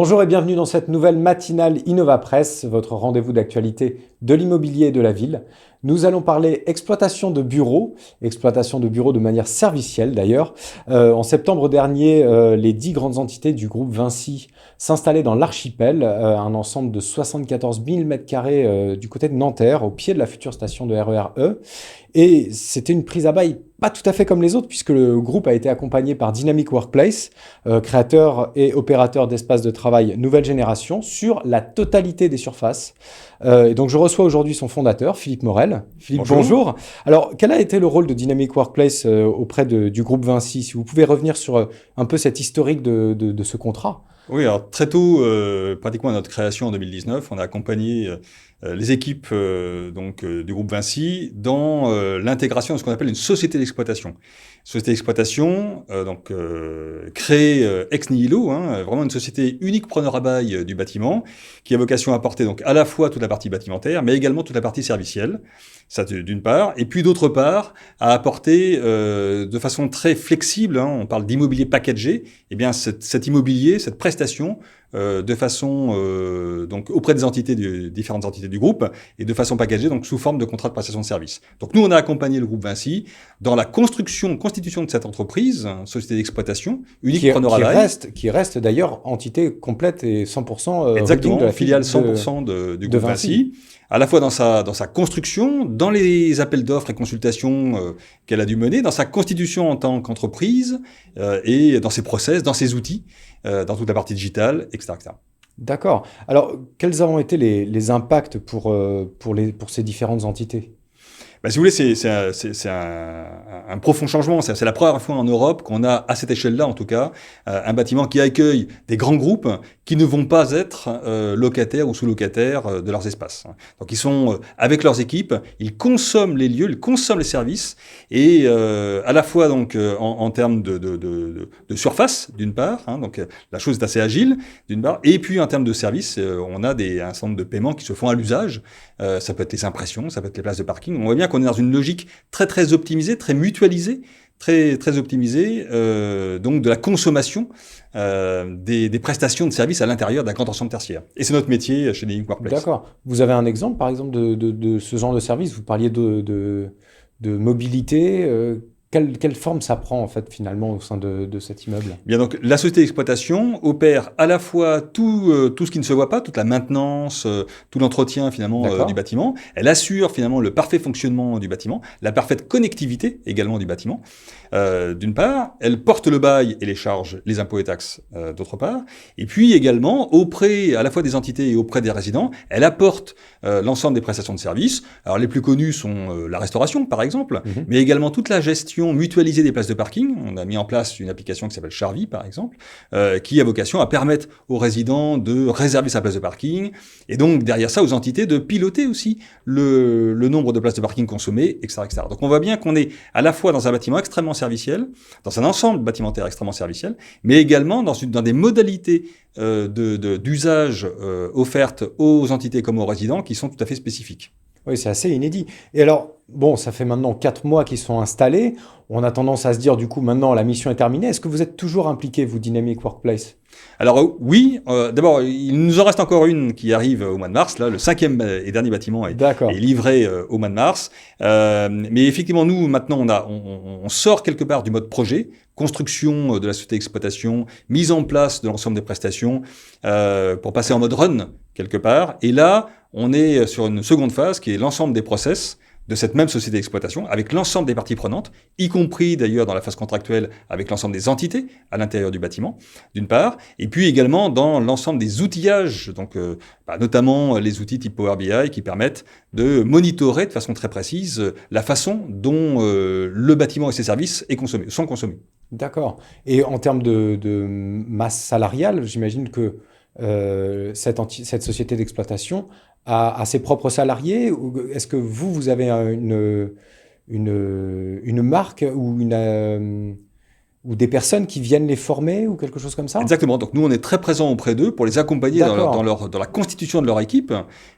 Bonjour et bienvenue dans cette nouvelle matinale Innova Press, votre rendez-vous d'actualité de l'immobilier et de la ville. Nous allons parler exploitation de bureaux de manière servicielle d'ailleurs. En septembre dernier, les 10 grandes entités du groupe Vinci s'installaient dans l'archipel, un ensemble de 74 000 m² du côté de Nanterre, au pied de la future station de RER E. Et c'était une prise à bail pas tout à fait comme les autres, puisque le groupe a été accompagné par Dynamic Workplace, créateur et opérateur d'espaces de travail nouvelle génération, sur la totalité des surfaces. Et donc je reçois aujourd'hui son fondateur, Philippe Morel. Philippe, bonjour. Alors, quel a été le rôle de Dynamic Workplace auprès du groupe Vinci? Si vous pouvez revenir sur un peu cette historique de ce contrat. Oui, alors très tôt, pratiquement à notre création en 2019, on a accompagné les équipes du groupe Vinci dans l'intégration de ce qu'on appelle une société d'exploitation. Société d'exploitation, créée ex nihilo, vraiment une société unique preneur à bail du bâtiment, qui a vocation à apporter donc à la fois toute la partie bâtimentaire, mais également toute la partie servicielle, ça d'une part, et puis d'autre part, à apporter de façon très flexible, on parle d'immobilier packagé, eh bien cet immobilier, cette prestation, de façon donc auprès des différentes entités du groupe et de façon packagée, donc sous forme de contrat de prestation de service. Donc nous on a accompagné le groupe Vinci dans la constitution de cette entreprise, société d'exploitation unique preneur à bail, qui reste d'ailleurs entité complète et 100% exactement, de la filiale 100% du groupe Vinci. À la fois dans sa construction, dans les appels d'offres et consultations qu'elle a dû mener, dans sa constitution en tant qu'entreprise et dans ses process, dans ses outils, dans toute la partie digitale, etc. etc. D'accord. Alors, quels ont été les impacts pour ces différentes entités? Si vous voulez, c'est un profond changement. C'est la première fois en Europe qu'on a, à cette échelle-là en tout cas, un bâtiment qui accueille des grands groupes qui ne vont pas être locataires ou sous-locataires de leurs espaces. Donc ils sont avec leurs équipes, ils consomment les lieux, ils consomment les services, et à la fois donc en termes de surface d'une part, donc la chose est assez agile d'une part, et puis en termes de services, on a un certain nombre de paiements qui se font à l'usage. Ça peut être les impressions, ça peut être les places de parking. On voit bien qu'on est dans une logique très très optimisée, très mutualisée, très très optimisée, donc de la consommation des prestations de services à l'intérieur d'un grand ensemble tertiaire. Et c'est notre métier chez Dynamic Workplace. D'accord. Vous avez un exemple, par exemple, de ce genre de service? Vous parliez de mobilité. Quelle forme ça prend, en fait, finalement, au sein de cet immeuble? Bien, donc, la société d'exploitation opère à la fois tout ce qui ne se voit pas, toute la maintenance, tout l'entretien, finalement, du bâtiment. Elle assure, finalement, le parfait fonctionnement du bâtiment, la parfaite connectivité, également, du bâtiment, d'une part. Elle porte le bail et les charges, les impôts et taxes, d'autre part. Et puis, également, auprès, à la fois des entités et auprès des résidents, elle apporte l'ensemble des prestations de services. Alors, les plus connues sont la restauration, par exemple, mais également toute la gestion mutualisée des places de parking. On a mis en place une application qui s'appelle Charvy, par exemple, qui a vocation à permettre aux résidents de réserver sa place de parking, et donc derrière ça aux entités de piloter aussi le nombre de places de parking consommées, etc., etc. Donc on voit bien qu'on est à la fois dans un bâtiment extrêmement serviciel, dans un ensemble bâtimentaire extrêmement serviciel, mais également dans des modalités d'usage offertes aux entités comme aux résidents qui sont tout à fait spécifiques. Oui, c'est assez inédit. Et alors, bon, ça fait maintenant 4 mois qu'ils sont installés. On a tendance à se dire, du coup, maintenant, la mission est terminée. Est-ce que vous êtes toujours impliqué, vous, Dynamic Workplace? Alors oui, d'abord, il nous en reste encore une qui arrive au mois de mars. Là, le 5e et dernier bâtiment est livré au mois de mars. Mais effectivement, nous, maintenant, on sort quelque part du mode projet, construction de la société d'exploitation, mise en place de l'ensemble des prestations, pour passer en mode run, quelque part. Et là, on est sur une seconde phase qui est l'ensemble des process de cette même société d'exploitation, avec l'ensemble des parties prenantes, y compris d'ailleurs dans la phase contractuelle avec l'ensemble des entités à l'intérieur du bâtiment, d'une part, et puis également dans l'ensemble des outillages, donc notamment les outils type Power BI qui permettent de monitorer de façon très précise la façon dont le bâtiment et ses services sont consommés. D'accord. Et en termes de masse salariale, j'imagine que cette société d'exploitation a ses propres salariés, ou est-ce que vous avez une marque ou ou des personnes qui viennent les former ou quelque chose comme ça? Exactement. Donc nous, on est très présents auprès d'eux pour les accompagner dans la constitution de leur équipe.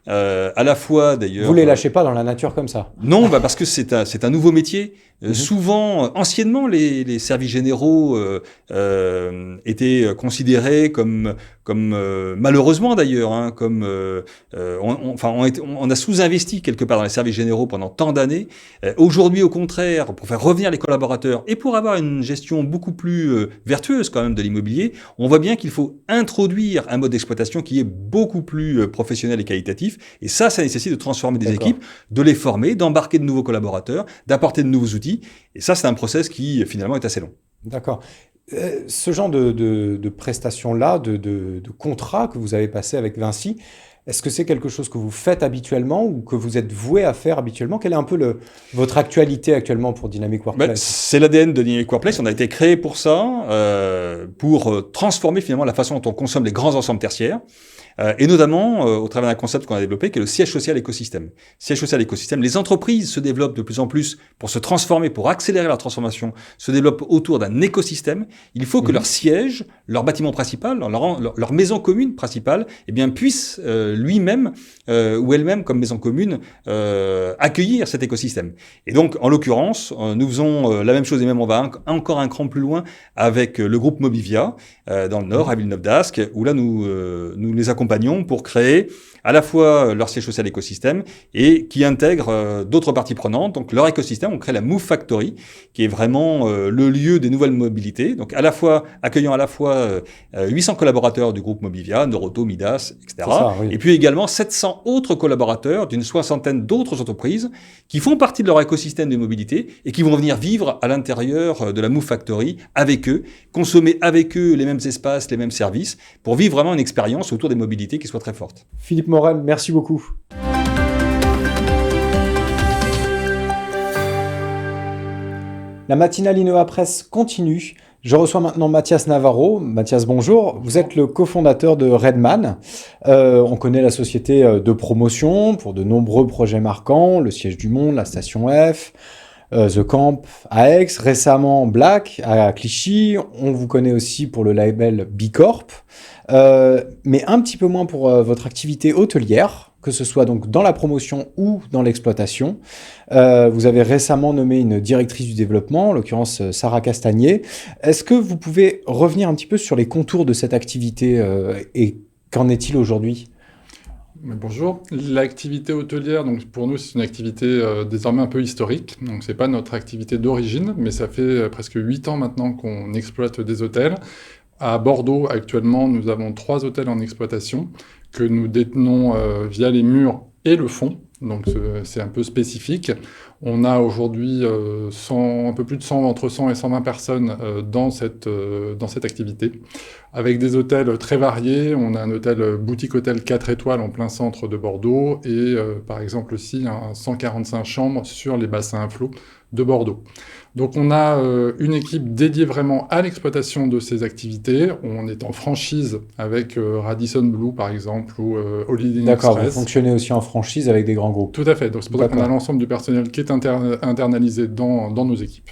À la fois, d'ailleurs... Vous les lâchez pas dans la nature comme ça? Non, parce que c'est un nouveau métier. Souvent, anciennement, les services généraux étaient considérés comme malheureusement d'ailleurs, on a sous-investi quelque part dans les services généraux pendant tant d'années. Aujourd'hui, au contraire, pour faire revenir les collaborateurs et pour avoir une gestion beaucoup plus vertueuse quand même de l'immobilier, on voit bien qu'il faut introduire un mode d'exploitation qui est beaucoup plus professionnel et qualitatif. Et ça nécessite de transformer des équipes, de les former, d'embarquer de nouveaux collaborateurs, d'apporter de nouveaux outils. Et ça, c'est un process qui finalement est assez long. D'accord. Ce genre de prestations-là, de contrat que vous avez passé avec Vinci, est-ce que c'est quelque chose que vous faites habituellement ou que vous êtes voué à faire habituellement? Quelle est un peu votre actualité actuellement pour Dynamic Workplace? C'est l'ADN de Dynamic Workplace. On a été créé pour ça, pour transformer finalement la façon dont on consomme les grands ensembles tertiaires. Et notamment au travers d'un concept qu'on a développé qui est le siège social écosystème. Siège social écosystème, les entreprises se développent de plus en plus pour se transformer, pour accélérer leur transformation, se développent autour d'un écosystème. Il faut que leur siège, leur bâtiment principal, leur maison commune principale, puisse lui-même ou elle-même comme maison commune accueillir cet écosystème. Et donc, en l'occurrence, nous faisons la même chose et même on va encore un cran plus loin avec le groupe Mobivia dans le Nord, à Villeneuve-d'Ascq, où là nous les accompagnons pour créer à la fois leur siège social écosystème et qui intègre d'autres parties prenantes. Donc leur écosystème, on crée la Move Factory, qui est vraiment le lieu des nouvelles mobilités. Donc accueillant à la fois 800 collaborateurs du groupe Mobivia, Noroto, Midas, etc. Ça, oui. Et puis également 700 autres collaborateurs d'une soixantaine d'autres entreprises qui font partie de leur écosystème de mobilité et qui vont venir vivre à l'intérieur de la Move Factory avec eux, consommer avec eux les mêmes espaces, les mêmes services, pour vivre vraiment une expérience autour des mobilités qui soit très forte. Philippe Morel, merci beaucoup. La matinale Innova Presse continue. Je reçois maintenant Mathias Navarro. Mathias, bonjour. Vous êtes le cofondateur de Redman. On connaît la société de promotion pour de nombreux projets marquants, le Siège du Monde, la Station F, The Camp à Aix, récemment Black à Clichy. On vous connaît aussi pour le label B Corp, mais un petit peu moins pour votre activité hôtelière, que ce soit donc dans la promotion ou dans l'exploitation. Vous avez récemment nommé une directrice du développement, en l'occurrence Sarah Castagnier. Est-ce que vous pouvez revenir un petit peu sur les contours de cette activité et qu'en est-il aujourd'hui ? Bonjour. L'activité hôtelière, donc pour nous, c'est une activité désormais un peu historique. Donc c'est pas notre activité d'origine, mais ça fait presque 8 ans maintenant qu'on exploite des hôtels. À Bordeaux, actuellement, nous avons 3 hôtels en exploitation que nous détenons via les murs et le fond. Donc c'est un peu spécifique. On a aujourd'hui un peu plus de 100, entre 100 et 120 personnes dans cette activité, avec des hôtels très variés. On a un hôtel boutique hôtel 4 étoiles en plein centre de Bordeaux et par exemple aussi 145 chambres sur les bassins à flot de Bordeaux. Donc on a une équipe dédiée vraiment à l'exploitation de ces activités. On est en franchise avec Radisson Blu par exemple ou Holiday Inn Express. D'accord, vous fonctionnez aussi en franchise avec des grands groupes. Tout à fait, donc c'est pour ça qu'on a l'ensemble du personnel qui est internalisé dans nos équipes.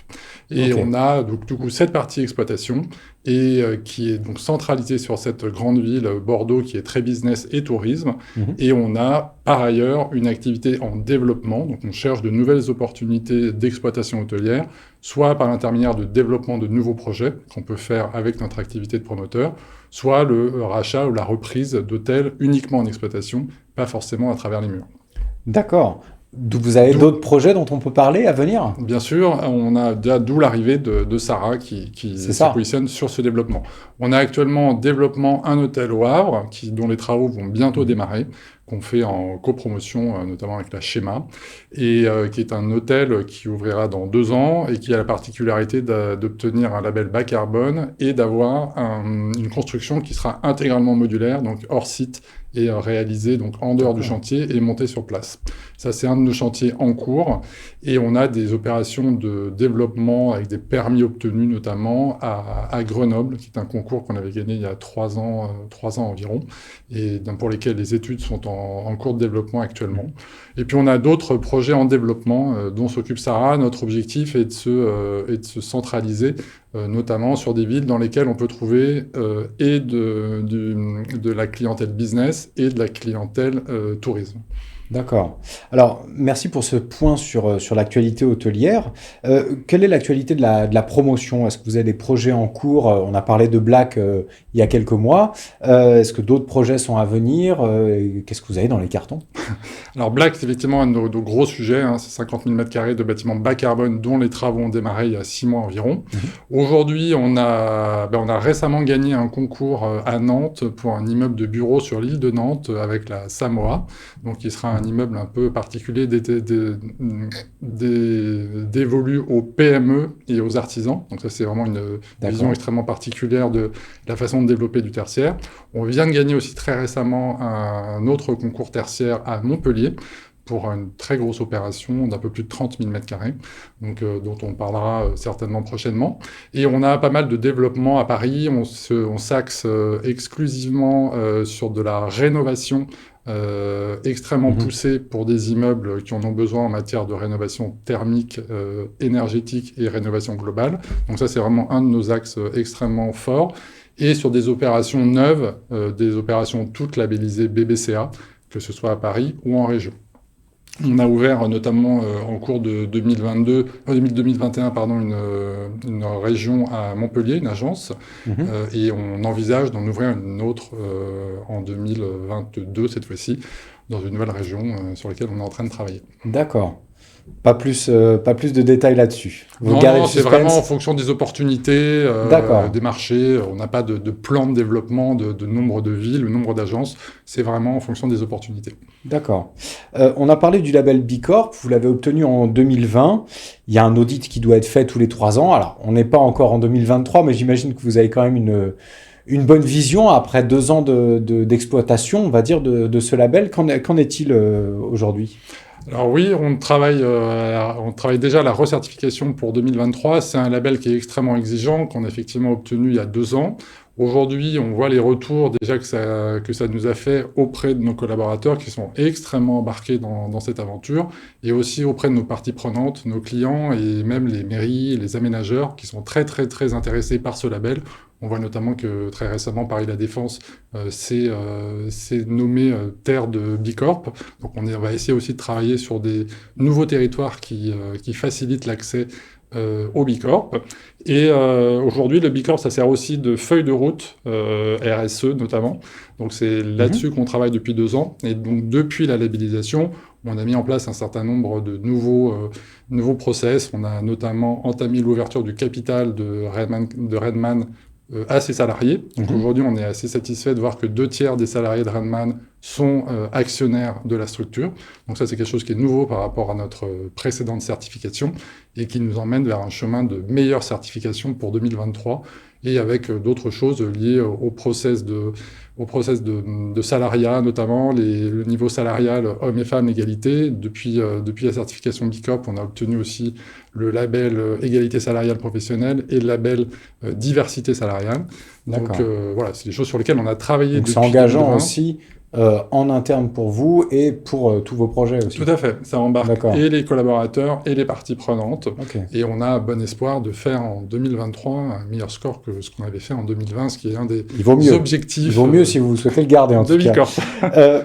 Et on a donc du coup cette partie exploitation et qui est donc centralisée sur cette grande ville Bordeaux qui est très business et tourisme. Et on a par ailleurs une activité en développement, donc on cherche de nouvelles opportunités d'exploitation hôtelière, soit par l'intermédiaire de développement de nouveaux projets qu'on peut faire avec notre activité de promoteur, soit le rachat ou la reprise d'hôtels uniquement en exploitation, pas forcément à travers les murs. D'accord. Vous avez d'autres projets dont on peut parler à venir ? Bien sûr, on a déjà d'où l'arrivée de Sarah qui se positionne sur ce développement. On a actuellement en développement un hôtel au Havre dont les travaux vont bientôt démarrer, qu'on fait en copromotion, notamment avec la Schéma, et qui est un hôtel qui ouvrira dans 2 ans et qui a la particularité d'obtenir un label bas carbone et d'avoir une construction qui sera intégralement modulaire, donc hors site et réalisé donc en dehors du chantier et monté sur place. Ça, c'est un de nos chantiers en cours et on a des opérations de développement avec des permis obtenus notamment à Grenoble, qui est un concours qu'on avait gagné il y a 3 ans environ et pour lesquels les études sont en cours de développement actuellement. Et puis on a d'autres projets en développement dont s'occupe Sarah. Notre objectif est de se centraliser notamment sur des villes dans lesquelles on peut trouver et de la clientèle business et de la clientèle tourisme. D'accord. Alors, merci pour ce point sur l'actualité hôtelière. Quelle est l'actualité de la promotion? Est-ce que vous avez des projets en cours? On a parlé de Black il y a quelques mois. Est-ce que d'autres projets sont à venir? Qu'est-ce que vous avez dans les cartons? Alors Black, c'est effectivement un de nos gros sujets. C'est 50 000 m² de bâtiments bas carbone dont les travaux ont démarré il y a 6 mois environ. Aujourd'hui, on a récemment gagné un concours à Nantes pour un immeuble de bureaux sur l'île de Nantes avec la Samoa. Donc, qui sera un immeuble un peu particulier dévolu aux PME et aux artisans. Donc ça, c'est vraiment une vision extrêmement particulière de la façon de développer du tertiaire. On vient de gagner aussi très récemment un autre concours tertiaire à Montpellier pour une très grosse opération d'un peu plus de 30 000 m², donc, dont on parlera certainement prochainement. Et on a pas mal de développement à Paris. On s'axe exclusivement sur de la rénovation extrêmement poussée pour des immeubles qui en ont besoin en matière de rénovation thermique, énergétique et rénovation globale. Donc ça, c'est vraiment un de nos axes extrêmement forts. Et sur des opérations neuves, des opérations toutes labellisées BBCA, que ce soit à Paris ou en région. On a ouvert notamment en cours de 2021 une région à Montpellier, une agence, et on envisage d'en ouvrir une autre en 2022 cette fois-ci, dans une nouvelle région sur laquelle on est en train de travailler. D'accord. Pas plus de détails là-dessus. Non, c'est vraiment en fonction des opportunités, des marchés. On n'a pas de plan de développement de nombre de villes, le nombre d'agences. C'est vraiment en fonction des opportunités. D'accord. On a parlé du label B Corp. Vous l'avez obtenu en 2020. Il y a un audit qui doit être fait tous les 3 ans. Alors, on n'est pas encore en 2023, mais j'imagine que vous avez quand même une bonne vision après 2 ans d'exploitation, on va dire, de ce label. Qu'en est-il aujourd'hui ? Alors oui, on travaille déjà à la recertification pour 2023. C'est un label qui est extrêmement exigeant, qu'on a effectivement obtenu il y a 2 ans. Aujourd'hui, on voit les retours déjà que ça nous a fait auprès de nos collaborateurs qui sont extrêmement embarqués dans cette aventure, et aussi auprès de nos parties prenantes, nos clients et même les mairies, les aménageurs qui sont très très très intéressés par ce label. On voit notamment que très récemment, Paris La Défense s'est nommé terre de B Corp. Donc on va essayer aussi de travailler sur des nouveaux territoires qui facilitent l'accès au B Corp. Et aujourd'hui, le B Corp, ça sert aussi de feuille de route, RSE notamment. Donc c'est là-dessus qu'on travaille depuis 2 ans. Et donc depuis la labellisation, on a mis en place un certain nombre de nouveaux process. On a notamment entamé l'ouverture du capital de Redman à ses salariés. Donc aujourd'hui, on est assez satisfait de voir que 2/3 des salariés de Redman sont actionnaires de la structure. Donc ça, c'est quelque chose qui est nouveau par rapport à notre précédente certification et qui nous emmène vers un chemin de meilleure certification pour 2023 et avec d'autres choses liées au process de salariat, notamment le niveau salarial hommes et femmes égalité. Depuis la certification B Corp, on a obtenu aussi le label égalité salariale professionnelle et le label diversité salariale. Donc voilà, c'est des choses sur lesquelles on a travaillé. Donc c'est engageant aussi en interne pour vous et pour tous vos projets aussi. Tout à fait, ça embarque et les collaborateurs et les parties prenantes. Et on a bon espoir de faire en 2023 un meilleur score que ce qu'on avait fait en 2020, ce qui est un des objectifs. Il vaut mieux si vous souhaitez le garder en tout cas.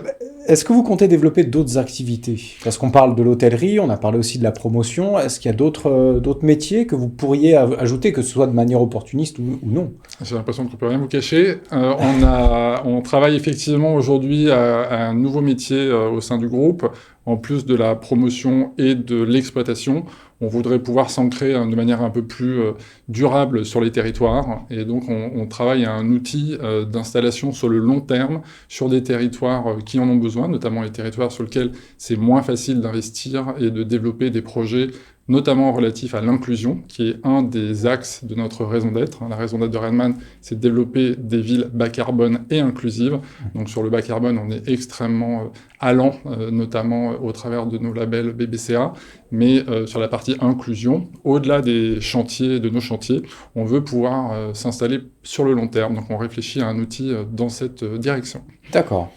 Est-ce que vous comptez développer d'autres activités? Parce qu'on parle de l'hôtellerie, on a parlé aussi de la promotion. Est-ce qu'il y a d'autres métiers que vous pourriez ajouter, que ce soit de manière opportuniste ou non? J'ai l'impression qu'on ne peut rien vous cacher. On travaille effectivement aujourd'hui à un nouveau métier au sein du groupe. En plus de la promotion et de l'exploitation, on voudrait pouvoir s'ancrer de manière un peu plus durable sur les territoires. Et donc, on travaille à un outil d'installation sur le long terme sur des territoires qui en ont besoin, notamment les territoires sur lesquels c'est moins facile d'investir et de développer des projets notamment relatifs à l'inclusion, qui est un des axes de notre raison d'être. La raison d'être de Redman, c'est de développer des villes bas carbone et inclusives. Donc sur le bas carbone, on est extrêmement allant, notamment au travers de nos labels BBCA, mais sur la partie inclusion, au-delà des chantiers, de nos chantiers, on veut pouvoir s'installer sur le long terme. Donc on réfléchit à un outil dans cette direction. D'accord.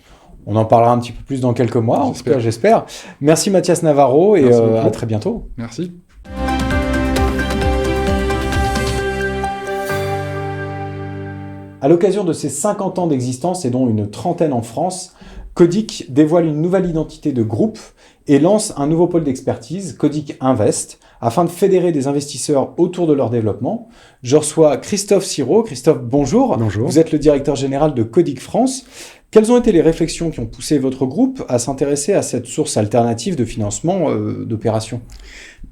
On en parlera un petit peu plus dans quelques mois, en tout cas, j'espère. Merci Mathias Navarro et à très bientôt. Merci. À l'occasion de ses 50 ans d'existence et dont une trentaine en France, Codic dévoile une nouvelle identité de groupe et lance un nouveau pôle d'expertise, Codic Invest, afin de fédérer des investisseurs autour de leur développement. Je reçois Christophe Sirot. Christophe, bonjour. Bonjour. Vous êtes le directeur général de Codic France. Quelles ont été les réflexions qui ont poussé votre groupe à s'intéresser à cette source alternative de financement d'opérations ?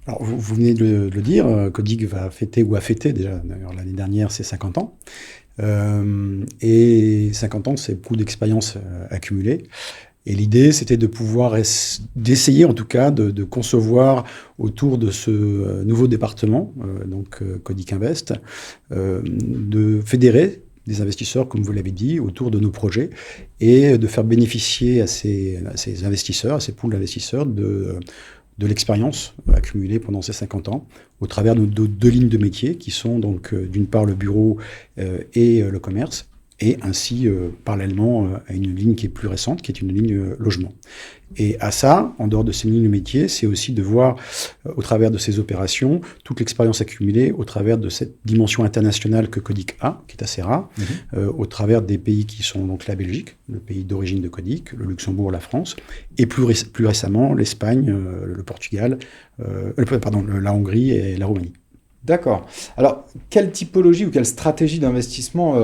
Alors, vous venez de le dire, Codic va fêter, ou a fêté déjà, d'ailleurs l'année dernière, ses 50 ans. Et 50 ans, c'est beaucoup d'expérience accumulée. Et l'idée, c'était de pouvoir d'essayer en tout cas de concevoir autour de ce nouveau département, donc Codic Invest, de fédérer des investisseurs, comme vous l'avez dit, autour de nos projets et de faire bénéficier à ces investisseurs, à ces pools d'investisseurs de l'expérience accumulée pendant ces 50 ans au travers de deux lignes de métier qui sont donc d'une part le bureau et le commerce et ainsi parallèlement à une ligne qui est plus récente, qui est une ligne logement. Et à ça, en dehors de ces lignes de métier, c'est aussi de voir au travers de ces opérations toute l'expérience accumulée au travers de cette dimension internationale que Codic a, qui est assez rare, au travers des pays qui sont donc la Belgique, le pays d'origine de Codic, le Luxembourg, la France, et plus récemment l'Espagne, le Portugal, la Hongrie et la Roumanie. D'accord. Alors, quelle typologie ou quelle stratégie d'investissement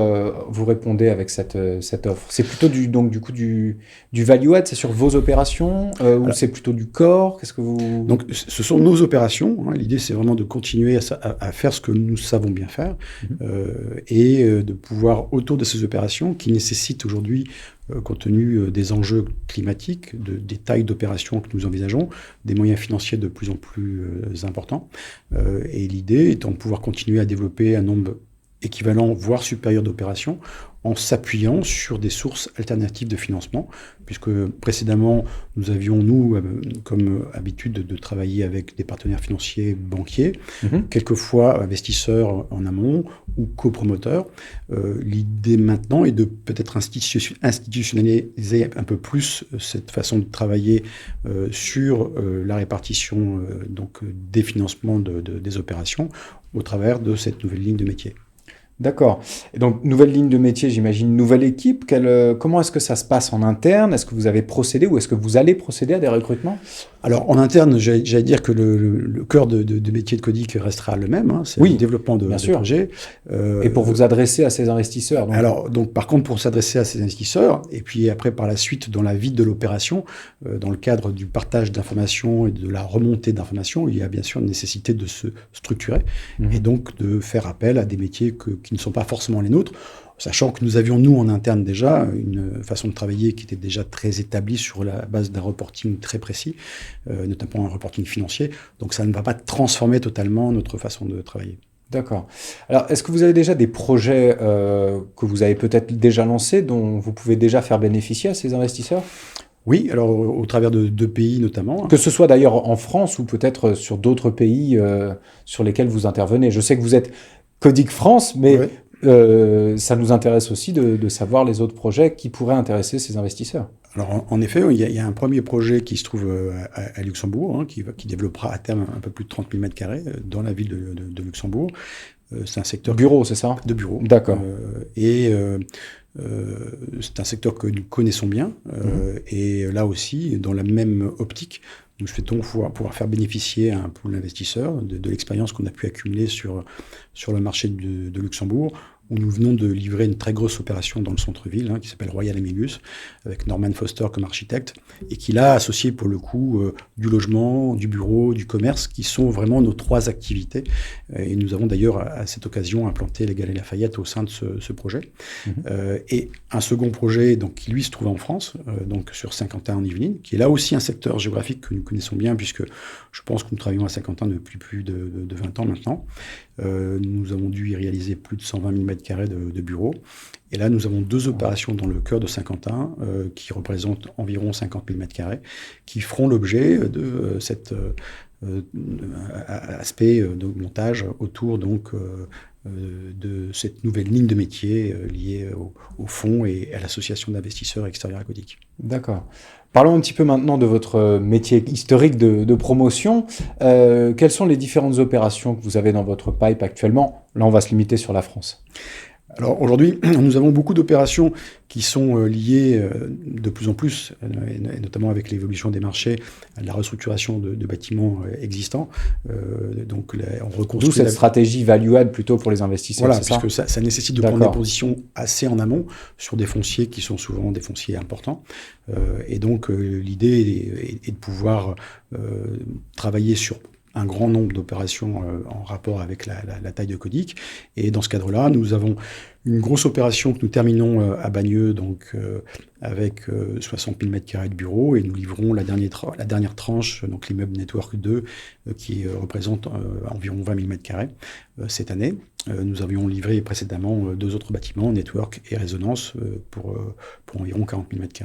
vous répondez avec cette offre ? C'est plutôt du value-add, c'est sur vos opérations ou c'est plutôt du core ? Qu'est-ce que vous... Donc, ce sont nos opérations. L'idée, c'est vraiment de continuer à faire ce que nous savons bien faire et de pouvoir, autour de ces opérations qui nécessitent aujourd'hui, compte tenu des enjeux climatiques, des tailles d'opérations que nous envisageons, des moyens financiers de plus en plus importants. Et l'idée étant de pouvoir continuer à développer un nombre équivalent, voire supérieur d'opérations, en s'appuyant sur des sources alternatives de financement, puisque précédemment, nous avions, comme habitude de travailler avec des partenaires financiers banquiers, quelquefois investisseurs en amont ou copromoteurs. L'idée maintenant est de peut-être institutionnaliser un peu plus cette façon de travailler sur la répartition des financements des opérations au travers de cette nouvelle ligne de métier. D'accord. Et donc, nouvelle ligne de métier, j'imagine, nouvelle équipe. Comment est-ce que ça se passe en interne ? Est-ce que vous avez procédé ou est-ce que vous allez procéder à des recrutements ? Alors, en interne, j'allais dire que le cœur de métier de Codic restera le même. C'est le développement de projets. Et pour vous adresser à ces investisseurs. Donc, par contre, pour s'adresser à ces investisseurs, et puis après, par la suite, dans la vie de l'opération, dans le cadre du partage d'informations et de la remontée d'informations, il y a bien sûr une nécessité de se structurer et donc de faire appel à des métiers qui ne sont pas forcément les nôtres, sachant que nous avions, nous, en interne déjà, une façon de travailler qui était déjà très établie sur la base d'un reporting très précis, notamment un reporting financier. Donc ça ne va pas transformer totalement notre façon de travailler. D'accord. Alors, est-ce que vous avez déjà des projets que vous avez peut-être déjà lancés, dont vous pouvez déjà faire bénéficier à ces investisseurs ? Oui, alors au travers de deux pays notamment. Que ce soit d'ailleurs en France ou peut-être sur d'autres pays sur lesquels vous intervenez. Je sais que vous êtes Codic France, mais ça nous intéresse aussi de savoir les autres projets qui pourraient intéresser ces investisseurs. Alors en effet, il y a un premier projet qui se trouve à Luxembourg, qui développera à terme un peu plus de 30 000 m² dans la ville de Luxembourg. C'est un secteur... Bureau, c'est ça ? De bureau. D'accord. C'est un secteur que nous connaissons bien. Et là aussi, dans la même optique, nous souhaitons pouvoir faire bénéficier à un pool d'investisseurs de l'expérience qu'on a pu accumuler sur le marché de Luxembourg où nous venons de livrer une très grosse opération dans le centre-ville, qui s'appelle Royal Amelius, avec Norman Foster comme architecte, et qui l'a associé pour le coup du logement, du bureau, du commerce, qui sont vraiment nos 3 activités. Et nous avons d'ailleurs à cette occasion implanté les Galeries Lafayette au sein de ce projet. Et un second projet donc, qui lui se trouve en France, donc sur Saint-Quentin en Yvelines, qui est là aussi un secteur géographique que nous connaissons bien, puisque je pense que nous travaillons à Saint-Quentin depuis plus de 20 ans maintenant. Nous avons dû y réaliser plus de 120 000 m² de bureaux. Et là, nous avons 2 opérations dans le cœur de Saint-Quentin qui représentent environ 50 000 m², qui feront l'objet de cet aspect de montage autour donc, de cette nouvelle ligne de métier liée au fonds et à l'association d'investisseurs extérieurs à Codic. D'accord. Parlons un petit peu maintenant de votre métier historique de promotion. Quelles sont les différentes opérations que vous avez dans votre pipe actuellement? Là, on va se limiter sur la France. Alors aujourd'hui, nous avons beaucoup d'opérations qui sont liées de plus en plus, et notamment avec l'évolution des marchés, à la restructuration de bâtiments existants. Donc on reconstruit. D'où cette stratégie value-add plutôt pour les investisseurs. Voilà, puisque ça nécessite de prendre des positions assez en amont sur des fonciers qui sont souvent des fonciers importants. Et donc l'idée est de pouvoir travailler sur un grand nombre d'opérations en rapport avec la taille de Codic. Et dans ce cadre-là, nous avons une grosse opération que nous terminons à Bagneux, donc avec 60 000 m² de bureaux, et nous livrons la dernière tranche, donc l'immeuble Network 2, qui représente environ 20 000 m² cette année. Nous avions livré précédemment 2 autres bâtiments, Network et Résonance, pour environ 40 000 m².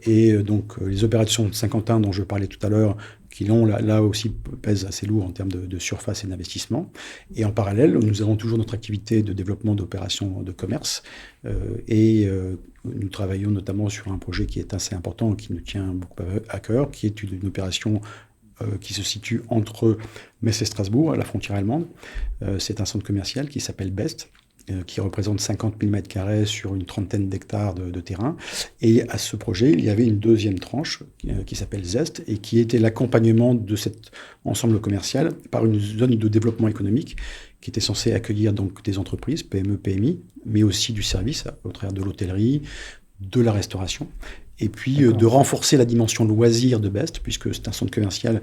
Et donc les opérations de Saint-Quentin dont je parlais tout à l'heure, qui là aussi pèsent assez lourd en termes de surface et d'investissement. Et en parallèle, nous avons toujours notre activité de développement d'opérations de commerce. Nous travaillons notamment sur un projet qui est assez important, qui nous tient beaucoup à cœur, qui est une opération qui se situe entre Metz et Strasbourg, à la frontière allemande. C'est un centre commercial qui s'appelle Best, qui représente 50 000 m² sur une trentaine d'hectares de terrain. Et à ce projet, il y avait une deuxième tranche qui s'appelle Zest et qui était l'accompagnement de cet ensemble commercial par une zone de développement économique qui était censée accueillir donc des entreprises, PME, PMI, mais aussi du service au travers de l'hôtellerie, de la restauration. Et puis de renforcer la dimension loisir de Best, puisque c'est un centre commercial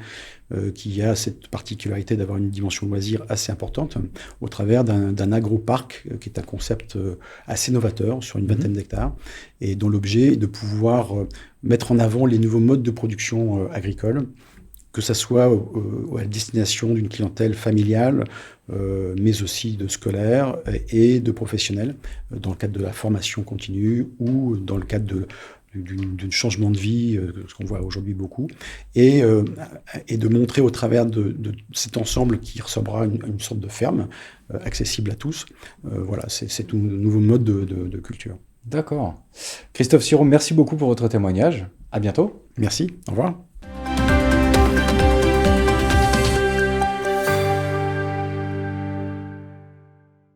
qui a cette particularité d'avoir une dimension loisir assez importante, au travers d'un agroparc, qui est un concept assez novateur sur une vingtaine d'hectares, et dont l'objet est de pouvoir mettre en avant les nouveaux modes de production agricole, que ce soit à destination d'une clientèle familiale, mais aussi de scolaires et de professionnels, dans le cadre de la formation continue ou dans le cadre d'un changement de vie, ce qu'on voit aujourd'hui beaucoup, et de montrer au travers de cet ensemble qui ressemblera à une sorte de ferme, accessible à tous. Voilà, c'est un nouveau mode de culture. D'accord. Christophe Siron, merci beaucoup pour votre témoignage. À bientôt. Merci, au revoir.